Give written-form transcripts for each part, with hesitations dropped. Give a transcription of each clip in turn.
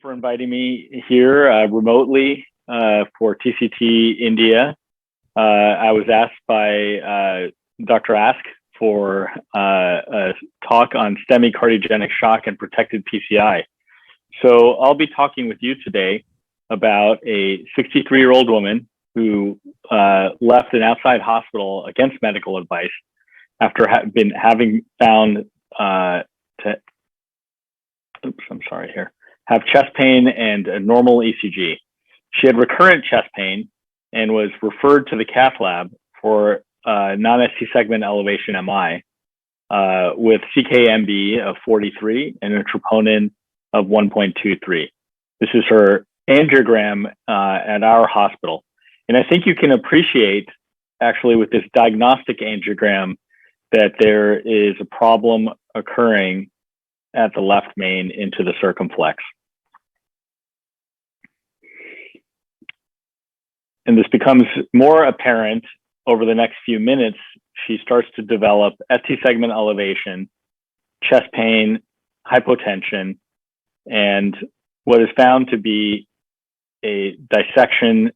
for inviting me here remotely for TCT India. I was asked by Dr. Ask for a talk on STEMI cardiogenic shock and protected PCI. So I'll be talking with you today about a 63-year-old woman who left an outside hospital against medical advice after having found have chest pain and a normal ECG. She had recurrent chest pain and was referred to the cath lab for non-ST segment elevation MI with CKMB of 43 and a troponin of 1.23. This is her angiogram at our hospital. And I think you can appreciate actually with this diagnostic angiogram that there is a problem occurring at the left main into the circumflex. And this becomes more apparent over the next few minutes. She starts to develop ST segment elevation, chest pain, hypotension, and what is found to be a dissection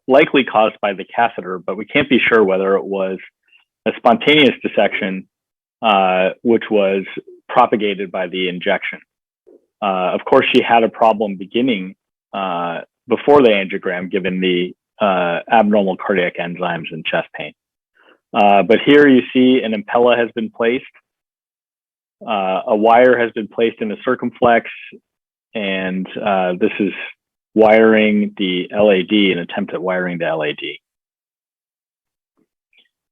likely caused by the catheter, but we can't be sure whether it was a spontaneous dissection, which was propagated by the injection. Of course, she had a problem beginning before the angiogram, given the abnormal cardiac enzymes and chest pain. But here you see an impella has been placed. A wire has been placed in the circumflex, and this is wiring the LAD, an attempt at wiring the LAD.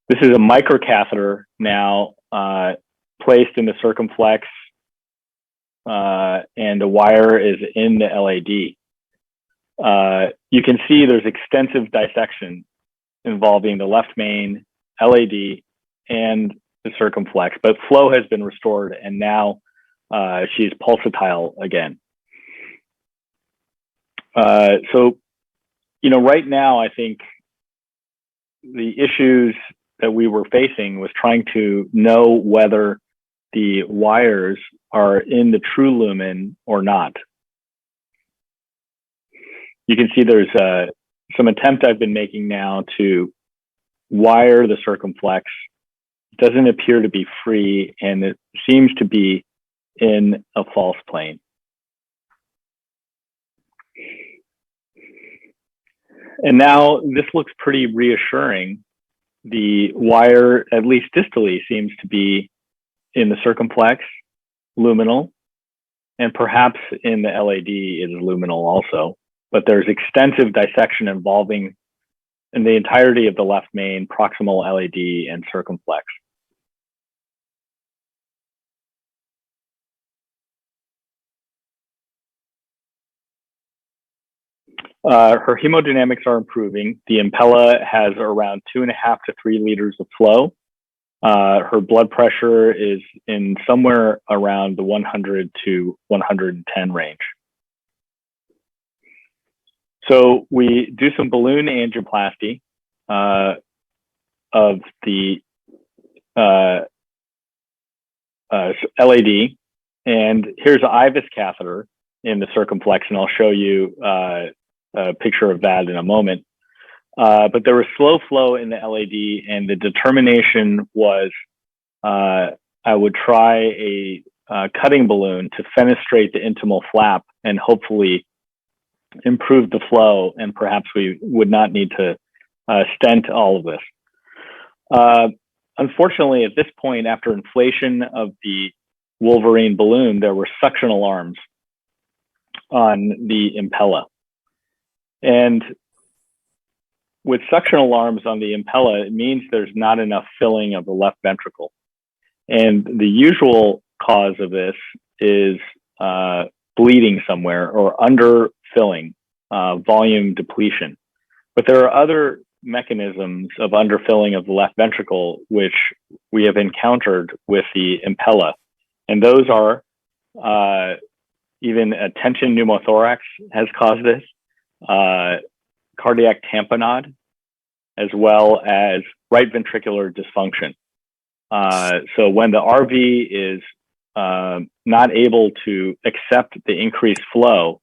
This is a microcatheter now placed in the circumflex, and a wire is in the LAD. You can see there's extensive dissection involving the left main, LAD, and the circumflex, but flow has been restored, and now she's pulsatile again. So, right now, I think the issues that we were facing was trying to know whether the wires are in the true lumen or not. You can see there's some attempt I've been making now to wire the circumflex. It doesn't appear to be free, and it seems to be in a false plane. And now this looks pretty reassuring. The wire, at least distally, seems to be in the circumflex, luminal, and perhaps in the LAD is luminal also. But there's extensive dissection involving in the entirety of the left main, proximal LAD, and circumflex. Her hemodynamics are improving. The impella has around 2.5 to 3 liters of flow. Her blood pressure is in somewhere around the 100 to 110 range. So we do some balloon angioplasty of the LAD, and here's an IVUS catheter in the circumflex, and I'll show you a picture of that in a moment. But there was slow flow in the LAD, and the determination was I would try a cutting balloon to fenestrate the intimal flap and hopefully improve the flow, and perhaps we would not need to stent all of this. Unfortunately, at this point, after inflation of the Wolverine balloon, there were suction alarms on the impella. And with suction alarms on the impella, it means there's not enough filling of the left ventricle. And the usual cause of this is bleeding somewhere or underfilling, volume depletion. But there are other mechanisms of underfilling of the left ventricle, which we have encountered with the impella. And those are even a tension pneumothorax has caused this, cardiac tamponade, as well as right ventricular dysfunction. So when the RV is not able to accept the increased flow,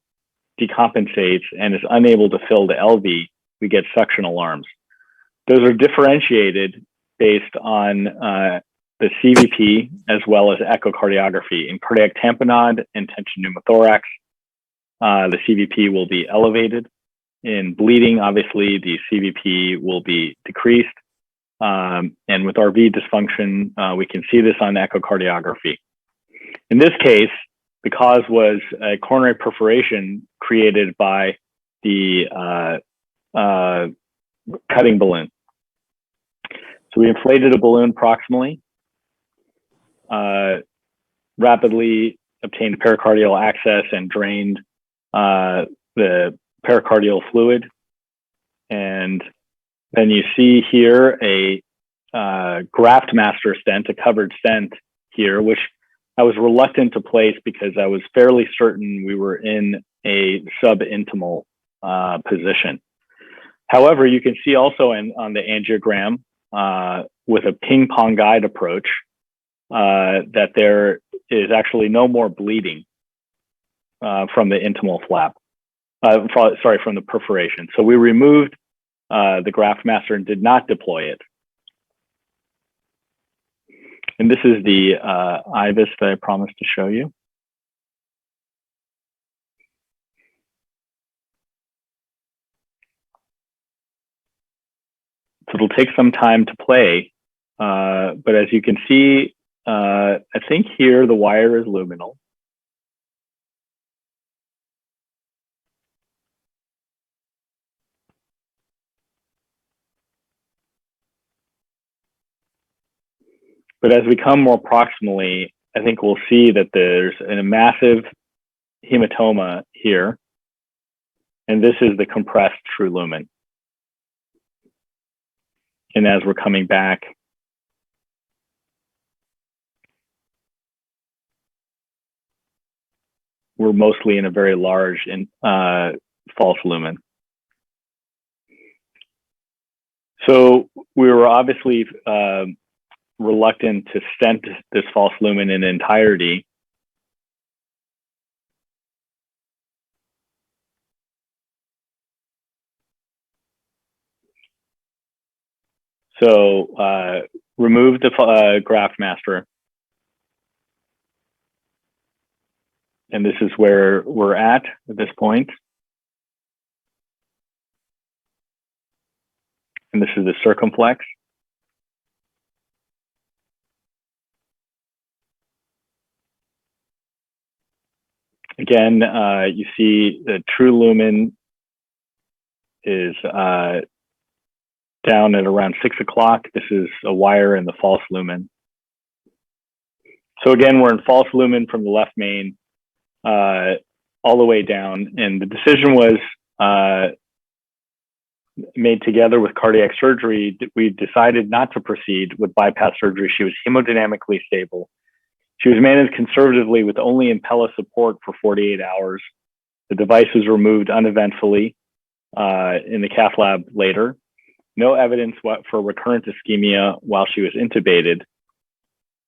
decompensates, and is unable to fill the LV, we get suction alarms. Those are differentiated based on the CVP as well as echocardiography. In cardiac tamponade and tension pneumothorax, the CVP will be elevated. In bleeding, obviously, the CVP will be decreased. And with RV dysfunction, we can see this on echocardiography. In this case, the cause was a coronary perforation created by the cutting balloon. So we inflated a balloon proximally, rapidly obtained pericardial access and drained the pericardial fluid. And then you see here a graft master stent, a covered stent here, which I was reluctant to place because I was fairly certain we were in a subintimal position. However, you can see also on the angiogram with a ping pong guide approach that there is actually no more bleeding from the intimal flap, from the perforation. So we removed the graft master and did not deploy it. And this is the IVUS that I promised to show you. So it'll take some time to play, but as you can see, I think here the wire is luminal. But as we come more proximally, I think we'll see that there's a massive hematoma here, and this is the compressed true lumen. And as we're coming back, we're mostly in a very large false lumen. So we were obviously reluctant to stent this false lumen in entirety. So remove the graft master. And this is where we're at this point. And this is the circumflex. Again, you see the true lumen is down at around 6 o'clock. This is a wire in the false lumen. So again, we're in false lumen from the left main all the way down. And the decision was made together with cardiac surgery. We decided not to proceed with bypass surgery. She was hemodynamically stable. She was managed conservatively with only Impella support for 48 hours. The device was removed uneventfully in the cath lab later. No evidence for recurrent ischemia while she was intubated.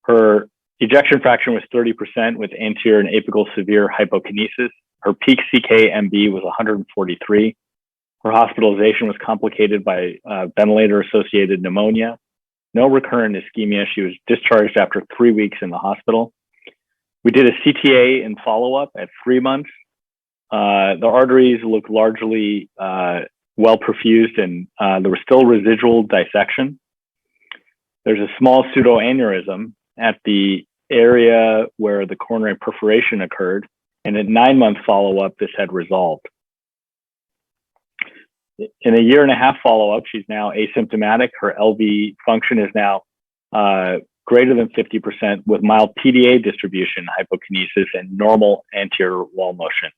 Her ejection fraction was 30% with anterior and apical severe hypokinesis. Her peak CK-MB was 143. Her hospitalization was complicated by ventilator-associated pneumonia. No recurrent ischemia. She was discharged after 3 weeks in the hospital. We did a CTA in follow-up at 3 months. The arteries looked largely well perfused, and there was still residual dissection. There's a small pseudoaneurysm at the area where the coronary perforation occurred, and at 9-month follow-up, this had resolved. In a 1.5-year follow-up, she's now asymptomatic. Her LV function is now greater than 50% with mild PDA distribution, hypokinesis, and normal anterior wall motion.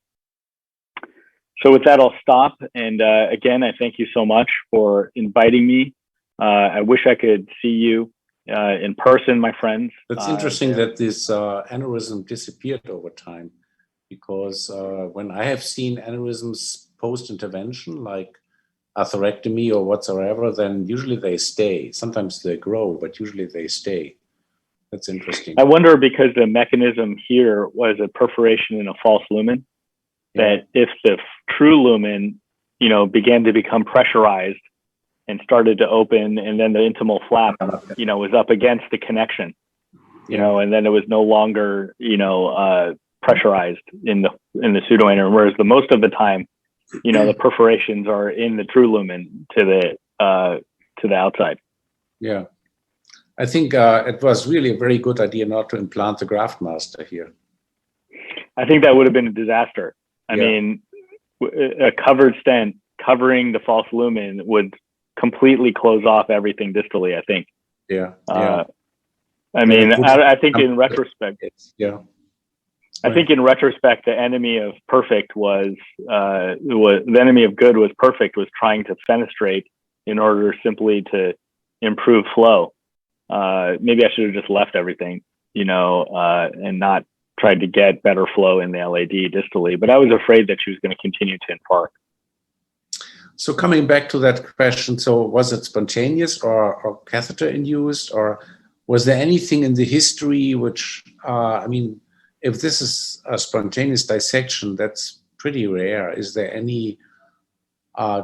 So with that, I'll stop. And again, I thank you so much for inviting me. I wish I could see you in person, my friends. It's interesting that this aneurysm disappeared over time, because when I have seen aneurysms post-intervention, like atherectomy or whatsoever, then usually they stay. Sometimes they grow, but usually they stay. That's interesting. I wonder, because the mechanism here was a perforation in a false lumen, that if the true lumen, began to become pressurized and started to open, and then the intimal flap, was up against the connection, and then it was no longer, pressurized in the pseudo aneurysm, whereas the most of the time, the perforations are in the true lumen to the outside. Yeah, I think it was really a very good idea not to implant the graft master here. I think that would have been a disaster. I mean, a covered stent covering the false lumen would completely close off everything distally, I think. I mean, I think in retrospect, I think in retrospect, the enemy of perfect was the enemy of good was perfect, was trying to fenestrate in order simply to improve flow. Maybe I should have just left everything, and not tried to get better flow in the LAD distally, but I was afraid that she was going to continue to infarct. So coming back to that question, so was it spontaneous or catheter induced, or was there anything in the history which, I mean, if this is a spontaneous dissection, that's pretty rare. Is there any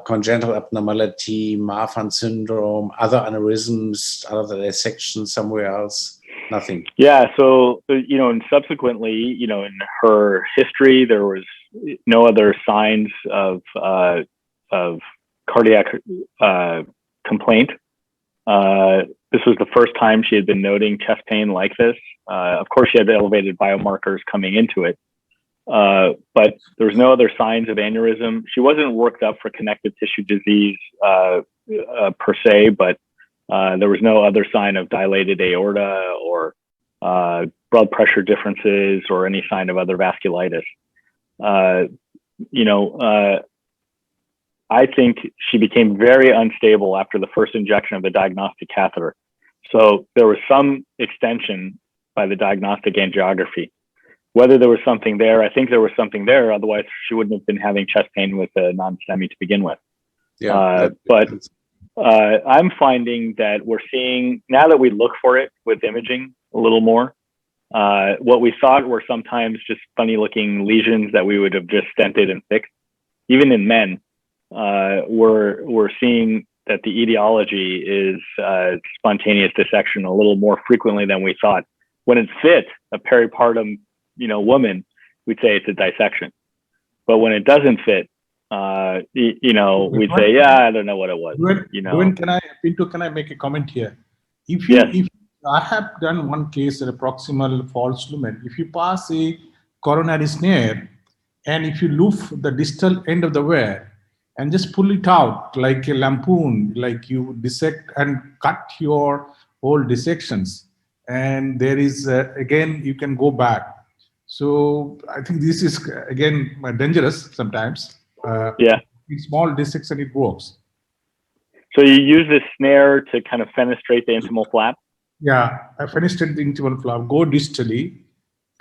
congenital abnormality, Marfan syndrome, other aneurysms, other dissections somewhere else? Nothing. Yeah. So, and subsequently, in her history, there was no other signs of cardiac complaint. This was the first time she had been noting chest pain like this. Of course, she had elevated biomarkers coming into it, but there was no other signs of aneurysm. She wasn't worked up for connective tissue disease per se, but there was no other sign of dilated aorta or blood pressure differences or any sign of other vasculitis. I think she became very unstable after the first injection of the diagnostic catheter. So there was some extension by the diagnostic angiography. Whether there was something there, I think there was something there. Otherwise, she wouldn't have been having chest pain with a non-STEMI to begin with. But I'm finding that we're seeing, now that we look for it with imaging a little more, what we thought were sometimes just funny looking lesions that we would have just stented and fixed, even in men, we're seeing that the etiology is spontaneous dissection a little more frequently than we thought. When it fits a peripartum, woman, we'd say it's a dissection. But when it doesn't fit, we'd say, yeah, I don't know what it was. Duane, Pinto, can I make a comment here? If I have done one case at a proximal false lumen, if you pass a coronary snare and if you loof the distal end of the wire and just pull it out like a lampoon, like you dissect and cut your whole dissections, and there is again you can go back. So I think this is again dangerous sometimes. In small dissection it works. So you use this snare to kind of fenestrate the intimal flap? Yeah, I fenestrate the intimal flap, go distally,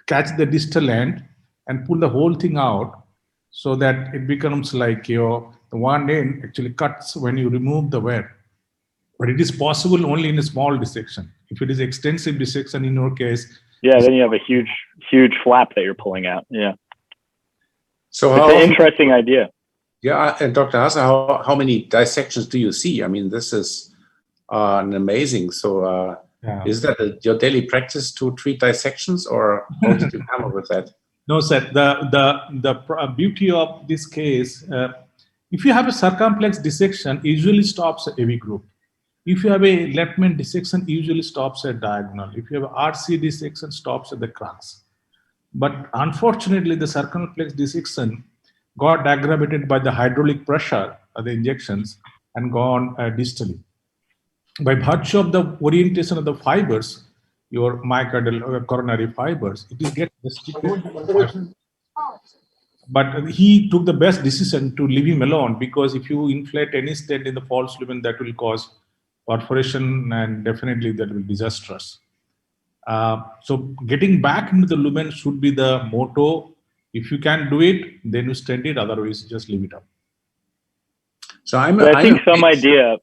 catch the distal end and pull the whole thing out so that it becomes like the one end actually cuts when you remove the wire. But it is possible only in a small dissection. If it is extensive dissection in your case, then you have a huge flap that you're pulling out. Yeah. So it's an interesting idea. Yeah, and Dr. Hasse, how many dissections do you see? I mean, this is an amazing. So is that your daily practice to treat dissections, or how did you come up with that? No, sir. The beauty of this case, if you have a circumflex dissection, it usually stops at AV group. If you have a left main dissection, it usually stops at diagonal. If you have a RC dissection, stops at the crux. But unfortunately, the circumflex dissection got aggravated by the hydraulic pressure of the injections and gone distally. By virtue of the orientation of the fibers, your myocardial or coronary fibers, it will get restricted. But he took the best decision to leave him alone, because if you inflate any stent in the false lumen, that will cause perforation and definitely that will be disastrous. So getting back into the lumen should be the motto. If you can do it, then you stent it. Otherwise, just leave it up. So I think some idea.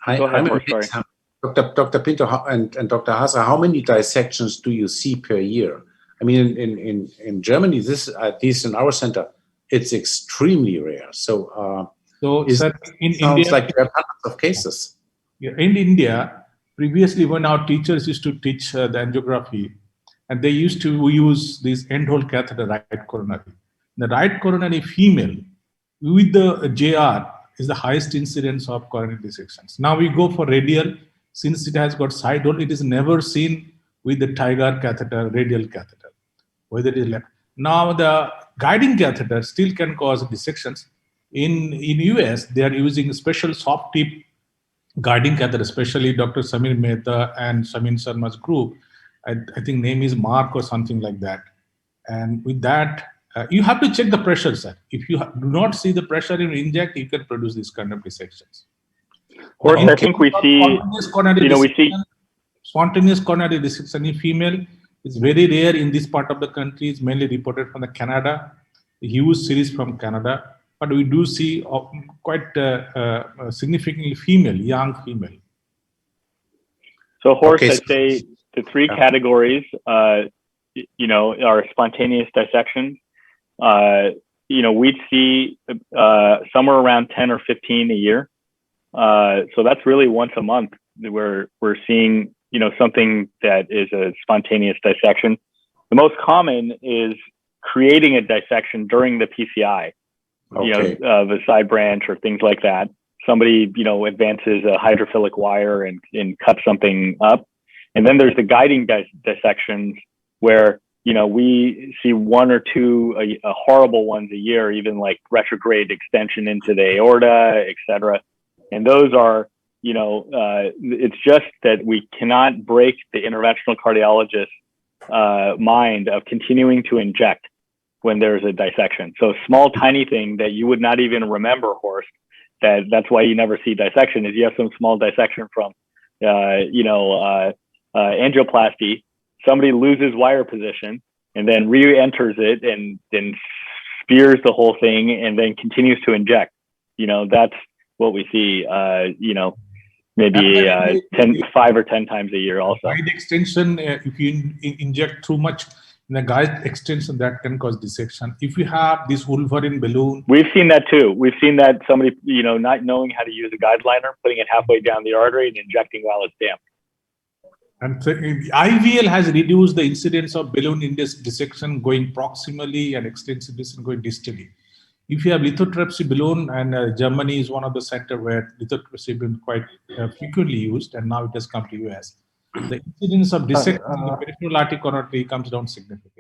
I'm Dr. Pinto and Dr. Hasa, how many dissections do you see per year? I mean, in Germany, this, at least in our center, it's extremely rare. So, sir, in sounds India, like you have hundreds of cases. in India, previously when our teachers used to teach the angiography, and they used to use this end-hole catheter right coronary. The right coronary female with the JR is the highest incidence of coronary dissections. Now we go for radial, since it has got side hole, it is never seen with the Tiger catheter, radial catheter, whether it is left. Now the guiding catheter still can cause dissections. In US, they are using special soft tip guiding catheter, especially Dr. Samir Mehta and Samin Sharma's group. I think name is Mark or something like that. And with that, you have to check the pressure, sir. If you do not see the pressure you inject, you can produce these kind of dissections. Or I think we see, spontaneous coronary dissection in female is very rare in this part of the country. It's mainly reported from the Canada, a huge series from Canada. But we do see quite significantly female, young female. So, Horst, I'd say the three categories, you know, are spontaneous dissections. You know, we'd see somewhere around 10 or 15 a year. So that's really once a month where we're seeing, you know, something that is a spontaneous dissection. The most common is creating a dissection during the PCI. You know, the side branch or things like that. Somebody, you know, advances a hydrophilic wire and cuts something up. And then there's the guiding dissections where, you know, we see one or two horrible ones a year, even like retrograde extension into the aorta, et cetera. And those are, you know, it's just that we cannot break the interventional cardiologist's mind of continuing to inject when there's a dissection. So a small, tiny thing that you would not even remember, Horst, that's why you never see dissection, is you have some small dissection from, you know, angioplasty. Somebody loses wire position and then re-enters it and then spears the whole thing and then continues to inject. You know, that's what we see, you know, maybe 5 or 10 times a year also. Guide extension, if you inject too much in a guide extension, that can cause dissection. If you have this Wolverine balloon. We've seen that too. We've seen that somebody, you know, not knowing how to use a guide liner, putting it halfway down the artery and injecting while it's damp. And IVL has reduced the incidence of balloon dissection going proximally and extensive dissection going distally. If you have lithotripsy balloon, and Germany is one of the centers where lithotripsy has been quite frequently used, and now it has come to US. The incidence of dissection in the peripheral artery coronary comes down significantly.